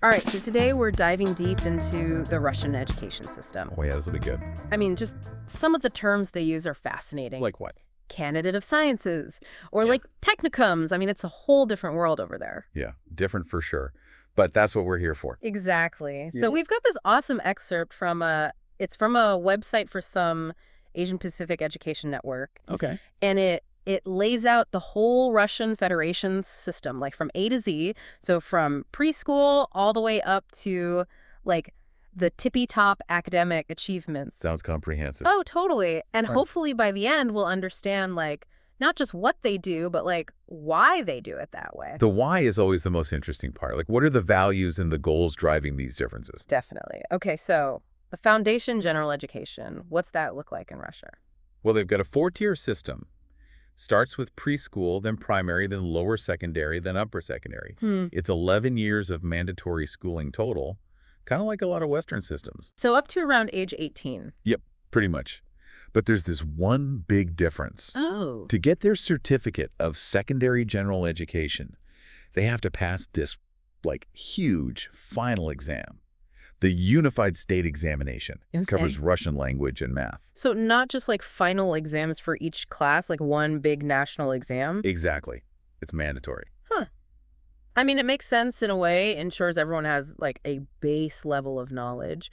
All right, so today we're diving deep into the Russian education system. Oh yeah, this will be good. I mean, just some of the terms they use are fascinating. Like what? Candidate of sciences, or Yeah. like technicums. I mean, it's a whole different world over there. Yeah, different for sure. But that's what we're here for. Exactly. Yeah. So we've got this awesome excerpt from it's from a website for some Asian Pacific Education Network, Okay. and it lays out the whole Russian Federation's system, like from A to Z. So from preschool all the way up to like the tippy top academic achievements. Sounds comprehensive. Oh, totally. And Right. hopefully by the end we'll understand like not just what they do, but like why they do it that way. The why is always the most interesting part. Like, what are the values and the goals driving these differences? Definitely. Okay, so the foundation general education, what's that look like in Russia? Well, they've got a four-tier system. Starts with preschool, then primary, then lower secondary, then upper secondary. It's 11 years of mandatory schooling total, kind of like a lot of Western systems. So up to around age 18. Yep, pretty much. But there's this one big difference. Oh. To get their certificate of secondary general education, they have to pass this, like, huge final exam. The Unified State Examination. Okay. Covers Russian language and math. So not just like final exams for each class, like one big national exam? Exactly. It's mandatory. Huh. I mean, it makes sense in a way, ensures everyone has like a base level of knowledge.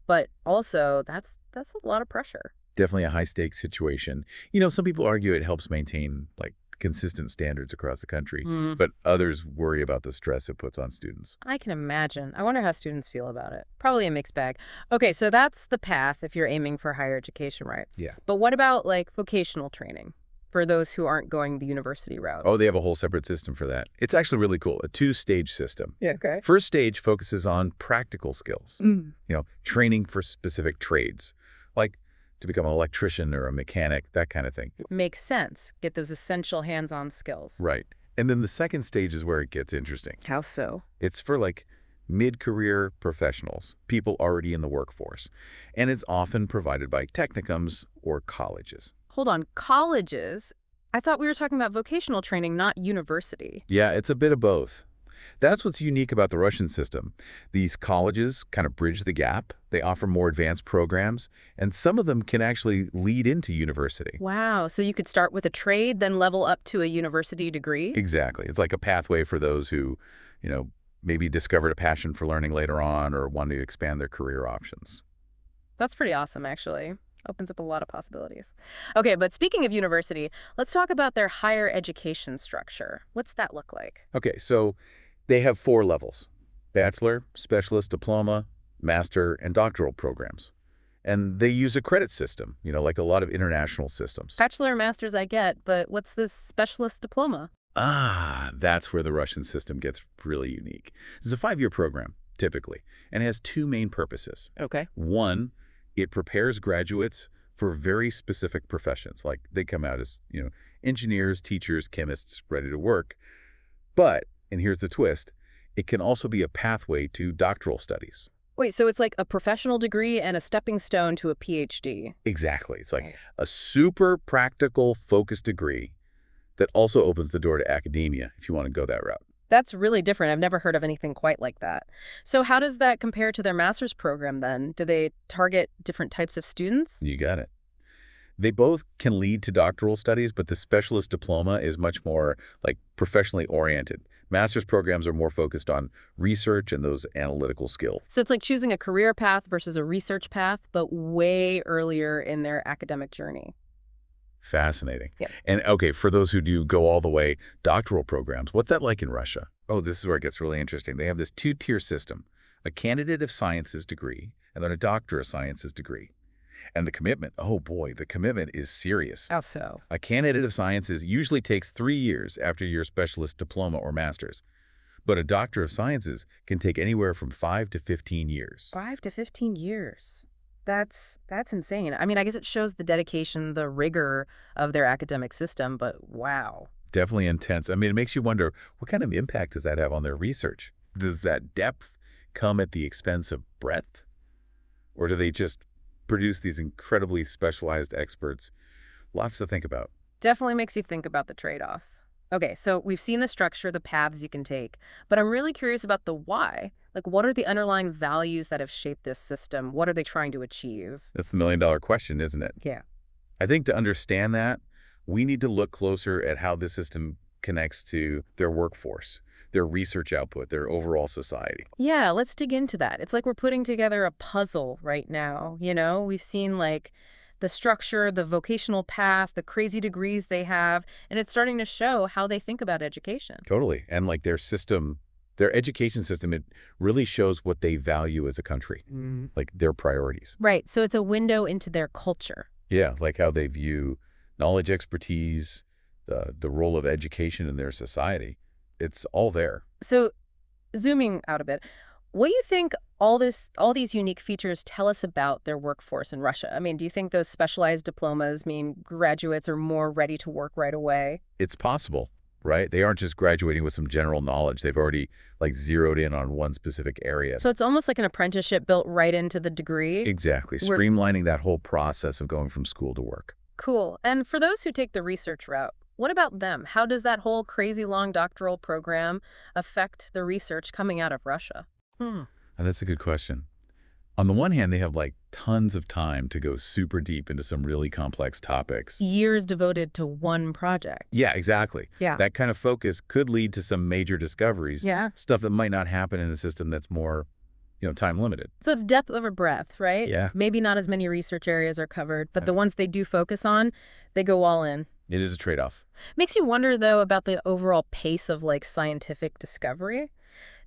But also, that's a lot of pressure. Definitely a high-stakes situation. Some people argue it helps maintain, like, consistent standards across the country, but others worry about the stress it puts on students. I can imagine. I wonder how students feel about it. Probably a mixed bag. Okay, so that's the path if you're aiming for higher education, right? Yeah. But what about like vocational training for those who aren't going the university route? Oh, they have a whole separate system for that. It's actually really cool, a two-stage system. Yeah, okay. First stage focuses on practical skills, training for specific trades, like to become an electrician or a mechanic, that kind of thing. Makes sense. Get those essential hands-on skills. Right. And then the second stage is where it gets interesting. How so? It's for like mid-career professionals, people already in the workforce. And it's often provided by technicums or colleges. Hold on, colleges? I thought we were talking about vocational training, not university. Yeah, it's a bit of both. That's what's unique about the Russian system. These colleges kind of bridge the gap. They offer more advanced programs, and some of them can actually lead into university. Wow, so you could start with a trade, then level up to a university degree? Exactly. It's like a pathway for those who, maybe discovered a passion for learning later on or want to expand their career options. That's pretty awesome, actually. Opens up a lot of possibilities. Okay, but speaking of university, let's talk about their higher education structure. What's that look like? Okay, so they have 4 levels: bachelor, specialist diploma, master, and doctoral programs. And they use a credit system, like a lot of international systems. Bachelor, master's I get, but what's this specialist diploma? That's where the Russian system gets really unique. It's a 5-year program, typically, and has 2 main purposes. Okay. One, it prepares graduates for very specific professions. Like they come out as, engineers, teachers, chemists, ready to work. But, and here's the twist, it can also be a pathway to doctoral studies. Wait, so it's like a professional degree and a stepping stone to a PhD. Exactly. It's like Okay. a super practical, focused degree that also opens the door to academia if you want to go that route. That's really different. I've never heard of anything quite like that. So how does that compare to their master's program then? Do they target different types of students? You got it. They both can lead to doctoral studies, but the specialist diploma is much more like professionally oriented. Master's programs are more focused on research and those analytical skills. So it's like choosing a career path versus a research path, but way earlier in their academic journey. Fascinating. Yep. And okay, for those who do go all the way, doctoral programs, what's that like in Russia? Oh, this is where it gets really interesting. They have this 2-tier system, a candidate of sciences degree and then a doctor of sciences degree. And the commitment, oh boy, the commitment is serious. How so? A candidate of sciences usually takes 3 years after your specialist diploma or master's. But a doctor of sciences can take anywhere from 5 to 15 years. 5 to 15 years. That's insane. I mean, I guess it shows the dedication, the rigor of their academic system, but wow. Definitely intense. I mean, it makes you wonder, what kind of impact does that have on their research? Does that depth come at the expense of breadth? Or do they just produce these incredibly specialized experts? Lots to think about. Definitely makes you think about the trade-offs. Okay, so we've seen the structure, the paths you can take, but I'm really curious about the why. Like, what are the underlying values that have shaped this system? What are they trying to achieve? That's the million-dollar question, isn't it? Yeah. I think to understand that, we need to look closer at how this system connects to their workforce, their research output, their overall society. Yeah, let's dig into that. It's like we're putting together a puzzle right now, you know? We've seen like the structure, the vocational path, the crazy degrees they have, and it's starting to show how they think about education. Totally. And like their system, their education system, it really shows what they value as a country, like their priorities. Right, so it's a window into their culture. Yeah, like how they view knowledge, expertise, the role of education in their society. It's all there. So zooming out a bit, what do you think all these unique features tell us about their workforce in Russia? I mean, do you think those specialized diplomas mean graduates are more ready to work right away? It's possible, right? They aren't just graduating with some general knowledge. They've already like zeroed in on one specific area. So it's almost like an apprenticeship built right into the degree. Exactly. We're Streamlining that whole process of going from school to work. cool. And for those who take the research route, what about them? How does that whole crazy long doctoral program affect the research coming out of Russia? And that's a good question. On the one hand, they have like tons of time to go super deep into some really complex topics. Years devoted to one project. Yeah, exactly. Yeah. That kind of focus could lead to some major discoveries. Yeah. Stuff that might not happen in a system that's more, time limited. So it's depth over breadth, right? Yeah. Maybe not as many research areas are covered, but the ones they do focus on, they go all in. It is a trade-off. Makes you wonder, though, about the overall pace of, like, scientific discovery.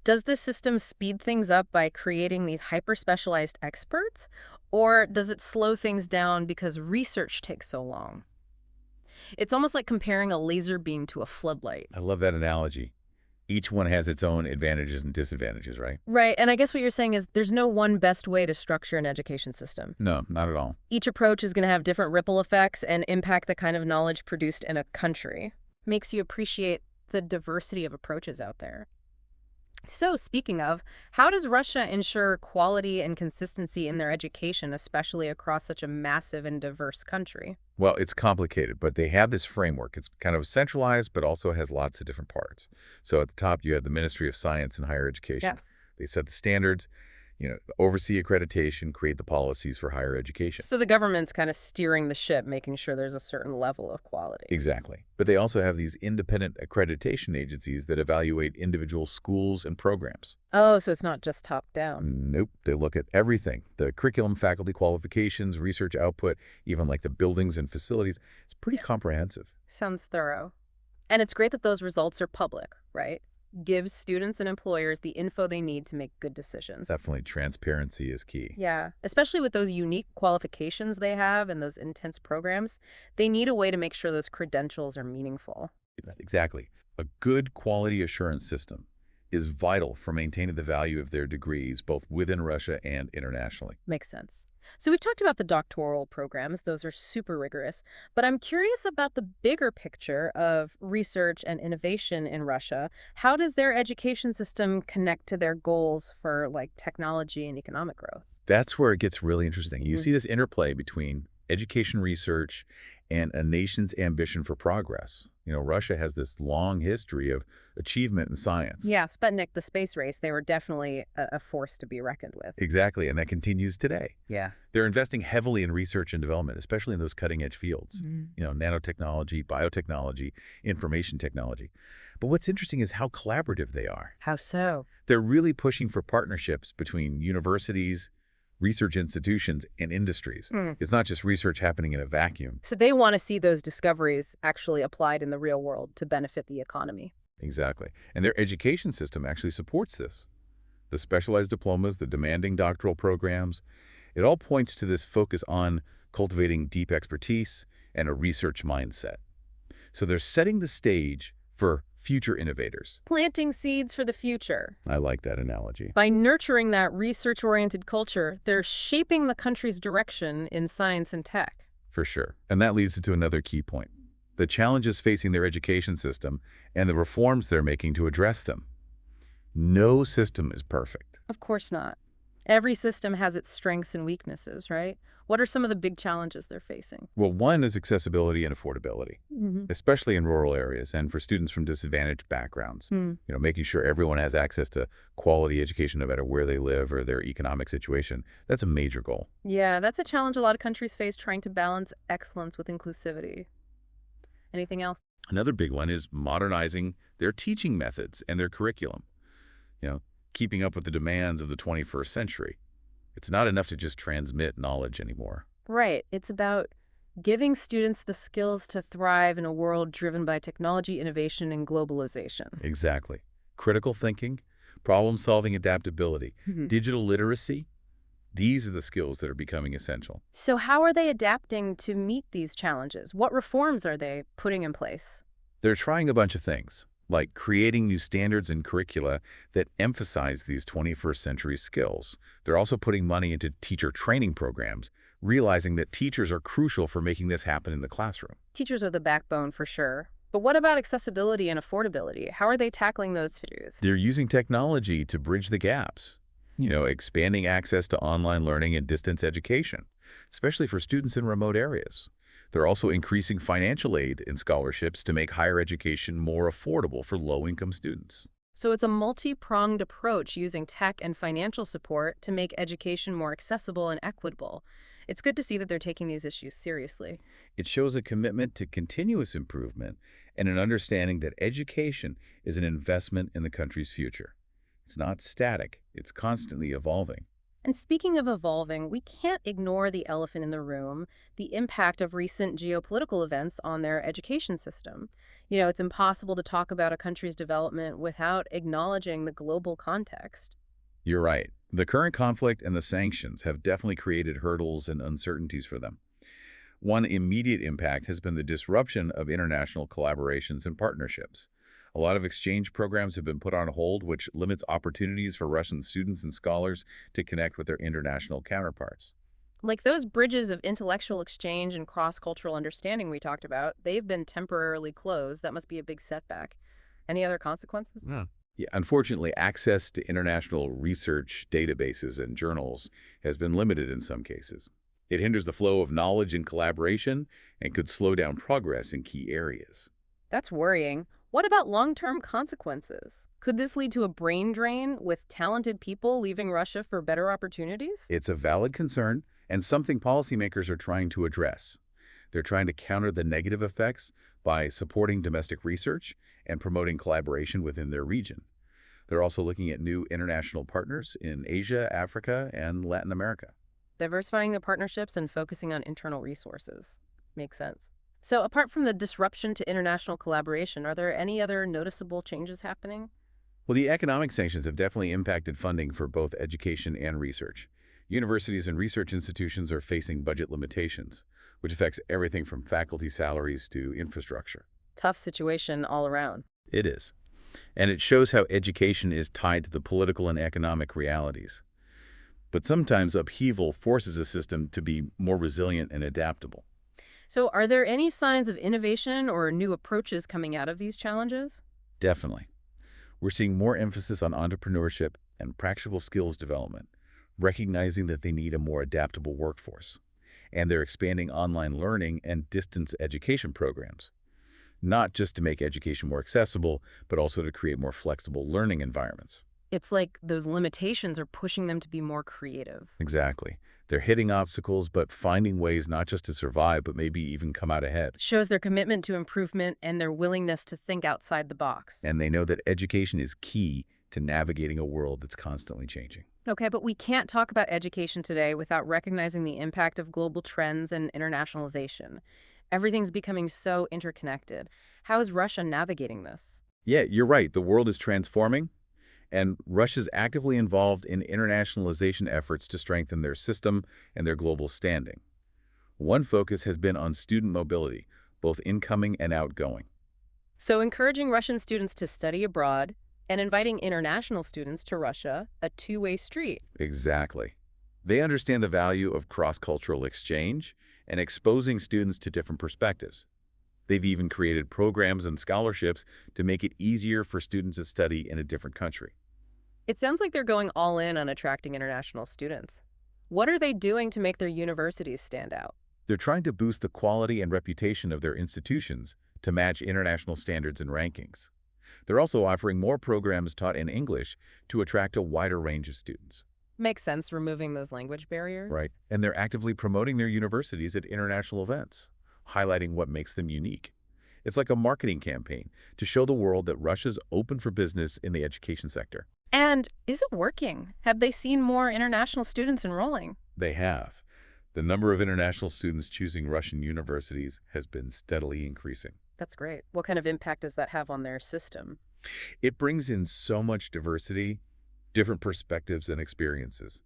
Does this system speed things up by creating these hyper-specialized experts, or does it slow things down because research takes so long? It's almost like comparing a laser beam to a floodlight. I love that analogy. Each one has its own advantages and disadvantages, right? Right, and I guess what you're saying is there's no one best way to structure an education system. No, not at all. Each approach is going to have different ripple effects and impact the kind of knowledge produced in a country. Makes you appreciate the diversity of approaches out there. So, speaking of, how does Russia ensure quality and consistency in their education, especially across such a massive and diverse country? Well, it's complicated, but they have this framework. It's kind of centralized, but also has lots of different parts. So at the top, you have the Ministry of Science and Higher Education. Yeah. They set the standards, oversee accreditation, create the policies for higher education. So the government's kind of steering the ship, making sure there's a certain level of quality. Exactly. But they also have these independent accreditation agencies that evaluate individual schools and programs. Oh, so it's not just top down. Nope. They look at everything. The curriculum, faculty qualifications, research output, even like the buildings and facilities. It's pretty comprehensive. Sounds thorough. And it's great that those results are public, right? Gives students and employers the info they need to make good decisions. Definitely transparency is key. Yeah, especially with those unique qualifications they have and those intense programs, they need a way to make sure those credentials are meaningful. Exactly. A good quality assurance system is vital for maintaining the value of their degrees both within Russia and internationally. Makes sense. So we've talked about the doctoral programs. Those are super rigorous. But I'm curious about the bigger picture of research and innovation in Russia. How does their education system connect to their goals for like technology and economic growth? That's where it gets really interesting. You Mhm. see this interplay between education research and a nation's ambition for progress. Russia has this long history of achievement in science. Yeah, Sputnik, the space race, they were definitely a force to be reckoned with. Exactly, and that continues today. Yeah. They're investing heavily in research and development, especially in those cutting-edge fields. Nanotechnology, biotechnology, information technology. But what's interesting is how collaborative they are. How so? They're really pushing for partnerships between universities, research institutions, and industries. It's not just research happening in a vacuum. So they want to see those discoveries actually applied in the real world to benefit the economy. Exactly. And their education system actually supports this. The specialized diplomas, the demanding doctoral programs, it all points to this focus on cultivating deep expertise and a research mindset. So they're setting the stage for future innovators. Planting seeds for the future. I like that analogy. By nurturing that research-oriented culture, they're shaping the country's direction in science and tech. For sure. And that leads to another key point. The challenges facing their education system and the reforms they're making to address them. No system is perfect. Of course not. Every system has its strengths and weaknesses, right? What are some of the big challenges they're facing? Well, one is accessibility and affordability, Hmm. especially in rural areas and for students from disadvantaged backgrounds. Making sure everyone has access to quality education no matter where they live or their economic situation. That's a major goal. Yeah, that's a challenge a lot of countries face, trying to balance excellence with inclusivity. Anything else? Another big one is modernizing their teaching methods and their curriculum, you know, keeping up with the demands of the 21st century. It's not enough to just transmit knowledge anymore. Right. It's about giving students the skills to thrive in a world driven by technology, innovation, and globalization. Exactly. Critical thinking, problem-solving adaptability, Mhm. digital literacy, these are the skills that are becoming essential. So, how are they adapting to meet these challenges? What reforms are they putting in place? They're trying a bunch of things, like creating new standards and curricula that emphasize these 21st century skills. They're also putting money into teacher training programs, realizing that teachers are crucial for making this happen in the classroom. Teachers are the backbone for sure. But what about accessibility and affordability? How are they tackling those issues? They're using technology to bridge the gaps, expanding access to online learning and distance education, especially for students in remote areas. They're also increasing financial aid and scholarships to make higher education more affordable for low-income students. So, it's a multi-pronged approach using tech and financial support to make education more accessible and equitable. It's good to see that they're taking these issues seriously. It shows a commitment to continuous improvement and an understanding that education is an investment in the country's future. It's not static, it's constantly evolving. And speaking of evolving, we can't ignore the elephant in the room, the impact of recent geopolitical events on their education system. It's impossible to talk about a country's development without acknowledging the global context. You're right. The current conflict and the sanctions have definitely created hurdles and uncertainties for them. One immediate impact has been the disruption of international collaborations and partnerships. A lot of exchange programs have been put on hold, which limits opportunities for Russian students and scholars to connect with their international counterparts. Like those bridges of intellectual exchange and cross-cultural understanding we talked about, they've been temporarily closed. That must be a big setback. Any other consequences? Yeah, unfortunately, access to international research databases and journals has been limited in some cases. It hinders the flow of knowledge and collaboration and could slow down progress in key areas. That's worrying. What about long-term consequences? Could this lead to a brain drain with talented people leaving Russia for better opportunities? It's a valid concern and something policymakers are trying to address. They're trying to counter the negative effects by supporting domestic research and promoting collaboration within their region. They're also looking at new international partners in Asia, Africa, and Latin America. Diversifying the partnerships and focusing on internal resources. Makes sense. So, apart from the disruption to international collaboration, are there any other noticeable changes happening? Well, the economic sanctions have definitely impacted funding for both education and research. Universities and research institutions are facing budget limitations, which affects everything from faculty salaries to infrastructure. Tough situation all around. It is. And it shows how education is tied to the political and economic realities. But sometimes upheaval forces a system to be more resilient and adaptable. So, are there any signs of innovation or new approaches coming out of these challenges? Definitely. We're seeing more emphasis on entrepreneurship and practical skills development, recognizing that they need a more adaptable workforce. And they're expanding online learning and distance education programs, not just to make education more accessible, but also to create more flexible learning environments. It's like those limitations are pushing them to be more creative. Exactly. They're hitting obstacles, but finding ways not just to survive, but maybe even come out ahead. Shows their commitment to improvement and their willingness to think outside the box. And they know that education is key to navigating a world that's constantly changing. Okay, but we can't talk about education today without recognizing the impact of global trends and internationalization. Everything's becoming so interconnected. How is Russia navigating this? Yeah, you're right. The world is transforming, and Russia's actively involved in internationalization efforts to strengthen their system and their global standing. One focus has been on student mobility, both incoming and outgoing. So, encouraging Russian students to study abroad and inviting international students to Russia, a two-way street. Exactly. They understand the value of cross-cultural exchange and exposing students to different perspectives. They've even created programs and scholarships to make it easier for students to study in a different country. It sounds like they're going all in on attracting international students. What are they doing to make their universities stand out? They're trying to boost the quality and reputation of their institutions to match international standards and rankings. They're also offering more programs taught in English to attract a wider range of students. Makes sense removing those language barriers. Right. And they're actively promoting their universities at international events, highlighting what makes them unique. It's like a marketing campaign to show the world that Russia's open for business in the education sector. And is it working? Have they seen more international students enrolling? They have. The number of international students choosing Russian universities has been steadily increasing. That's great. What kind of impact does that have on their system? It brings in so much diversity, different perspectives and experiences.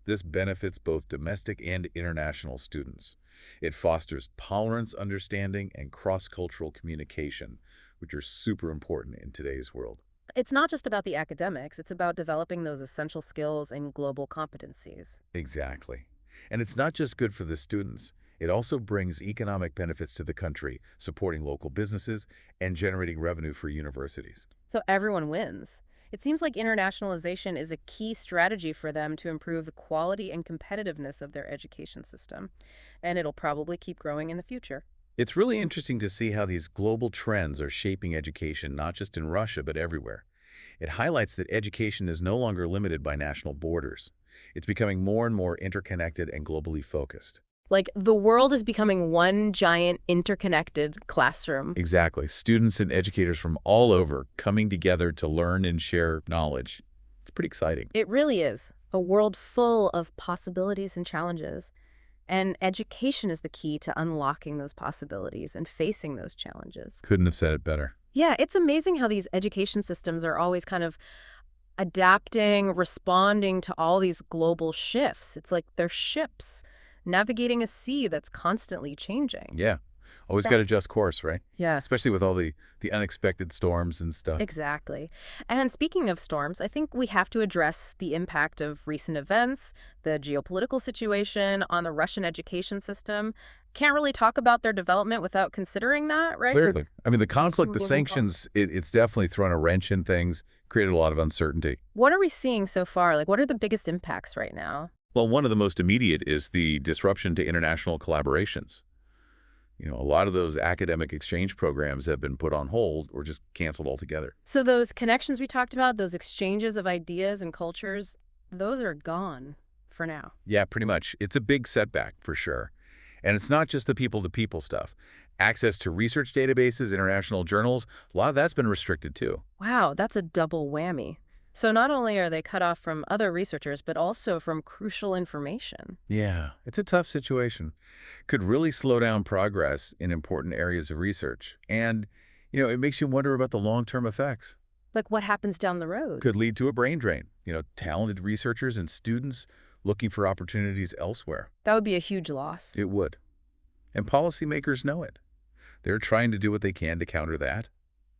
This benefits both domestic and international students. It fosters tolerance, understanding, and cross-cultural communication, which are super important in today's world. It's not just about the academics, it's about developing those essential skills and global competencies. Exactly. And it's not just good for the students. It also brings economic benefits to the country, supporting local businesses and generating revenue for universities. So everyone wins. It seems like internationalization is a key strategy for them to improve the quality and competitiveness of their education system, and it'll probably keep growing in the future. It's really interesting to see how these global trends are shaping education, not just in Russia, but everywhere. It highlights that education is no longer limited by national borders. It's becoming more and more interconnected and globally focused. Like, the world is becoming one giant interconnected classroom. Exactly. Students and educators from all over coming together to learn and share knowledge. It's pretty exciting. It really is a world full of possibilities and challenges. And education is the key to unlocking those possibilities and facing those challenges. Couldn't have said it better. Yeah, it's amazing how these education systems are always kind of adapting, responding to all these global shifts. It's like they're ships navigating a sea that's constantly changing. Yeah. Always Yeah. got to adjust course, right? Yeah, Especially with all the unexpected storms and stuff. exactly. And speaking of storms, I think we have to address the impact of recent events, the geopolitical situation on the Russian education system. Can't really talk about their development without considering that, right? Clearly. I mean, the conflict, the Absolutely. sanctions, it's definitely thrown a wrench in things, created a lot of uncertainty. What are we seeing so far? Like, what are the biggest impacts right now? Well, one of the most immediate is the disruption to international collaborations. A lot of those academic exchange programs have been put on hold or just canceled altogether. So those connections we talked about, those exchanges of ideas and cultures, those are gone for now. Yeah, pretty much. It's a big setback for sure. And it's not just the people-to-people stuff. Access to research databases, international journals, a lot of that's been restricted too. Wow, that's a double whammy. So not only are they cut off from other researchers, but also from crucial information. Yeah, it's a tough situation. Could really slow down progress in important areas of research. And, it makes you wonder about the long-term effects. Like, what happens down the road? Could lead to a brain drain. Talented researchers and students looking for opportunities elsewhere. That would be a huge loss. It would. And policymakers know it. They're trying to do what they can to counter that,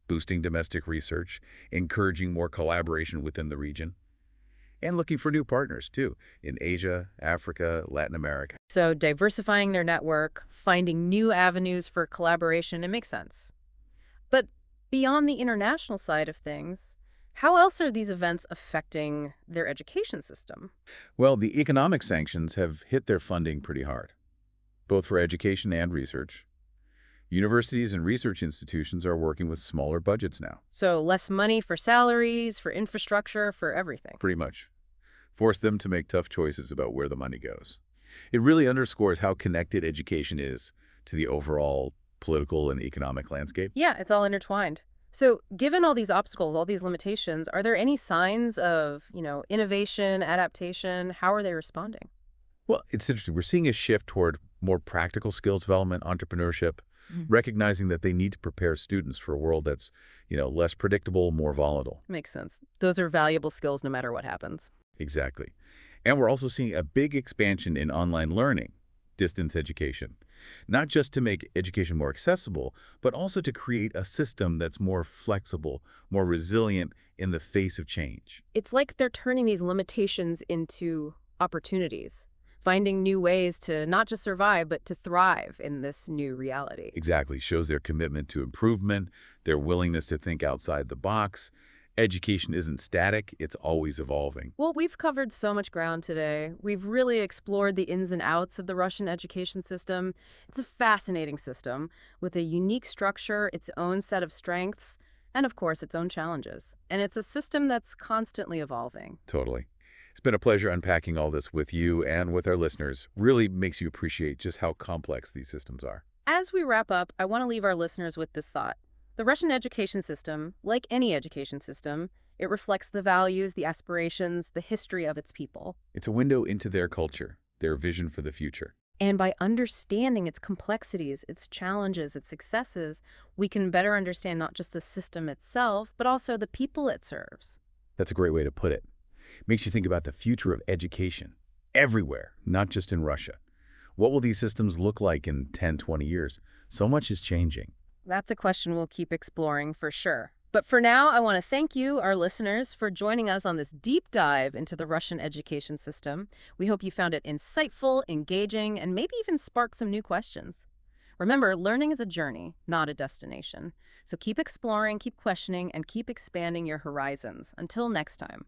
boosting domestic research, encouraging more collaboration within the region, and looking for new partners, too, in Asia, Africa, Latin America. So diversifying their network, finding new avenues for collaboration, it makes sense. But beyond the international side of things, how else are these events affecting their education system? Well, the economic sanctions have hit their funding pretty hard, both for education and research. Universities and research institutions are working with smaller budgets now. So less money for salaries, for infrastructure, for everything. Pretty much. Force them to make tough choices about where the money goes. It really underscores how connected education is to the overall political and economic landscape. Yeah, it's all intertwined. So given all these obstacles, all these limitations, are there any signs of, innovation, adaptation? How are they responding? Well, it's interesting. We're seeing a shift toward more practical skills development, entrepreneurship, recognizing that they need to prepare students for a world that's, less predictable, more volatile. Makes sense. Those are valuable skills no matter what happens. Exactly. And we're also seeing a big expansion in online learning, distance education, not just to make education more accessible, but also to create a system that's more flexible, more resilient in the face of change. It's like they're turning these limitations into opportunities, finding new ways to not just survive, but to thrive in this new reality. Exactly. Shows their commitment to improvement, their willingness to think outside the box, Education isn't static, it's always evolving. Well, we've covered so much ground today. We've really explored the ins and outs of the Russian education system. It's a fascinating system with a unique structure, its own set of strengths, and of course, its own challenges. And it's a system that's constantly evolving. Totally. It's been a pleasure unpacking all this with you and with our listeners. Really makes you appreciate just how complex these systems are. As we wrap up, I want to leave our listeners with this thought. The Russian education system, like any education system, it reflects the values, the aspirations, the history of its people. It's a window into their culture, their vision for the future. And by understanding its complexities, its challenges, its successes, we can better understand not just the system itself, but also the people it serves. That's a great way to put it. Makes you think about the future of education everywhere, not just in Russia. What will these systems look like in 10, 20 years? So much is changing. That's a question we'll keep exploring for sure. But for now, I want to thank you, our listeners, for joining us on this deep dive into the Russian education system. We hope you found it insightful, engaging, and maybe even sparked some new questions. Remember, learning is a journey, not a destination. So keep exploring, keep questioning, and keep expanding your horizons. Until next time.